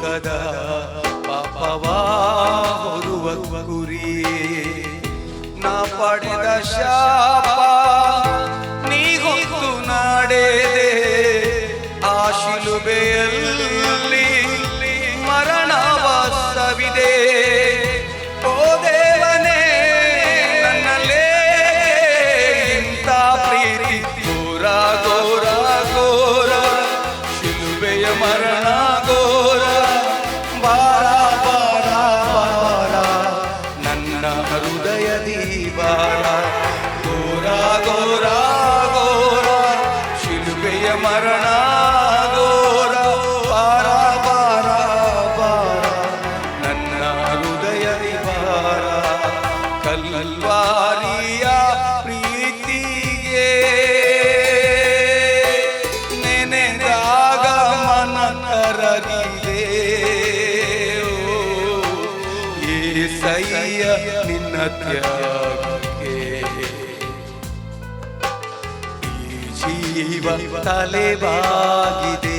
ಲೋಕದ ಪಾಪವ ಹೊರುವ ಗುರಿಯೇ ನಾ ಪಡೆದ ಶಾಪ ನೀ ಹೊತ್ತು ನಾಡೆದೆ ಆ ಶಿಲುಬೆಯಲ್ಲಿ ಮರಣವ ಸವಿದೆ ಓ ದೇವನೇ ನನ್ನಲ್ಲೇ ಇಂಥ ಪ್ರೀತಿ ಘೋರ ಘೋರ ಘೋರ ಶಿಲುಬೆಯ ಮರಣ ಘೋರ ಬಾರ ಬಾರ ಬಾರ ನನ್ನ ಹೃದಯದಿ ಬಾರ ಘೋರ ಘೋರ ಘೋರ ಶಿಲುಬೆಯ ಮರಣ ಘೋರ ಬಾರ ಬಾರ ಬಾರ ನನ್ನ ಹೃದಯದಿ ಬಾರ ಕಲ್ವಾರಿಯ ಪ್ರೀತಿಗೆ ನೆನೆದಾಗ ಮನ ಕರಗಿದೆ ಏಸಯ್ಯ ನಿನ್ನ ತ್ಯಾಗಕ್ಕೆ ಈ ಜೀವ ತಲೆಬಾಗಿದೆ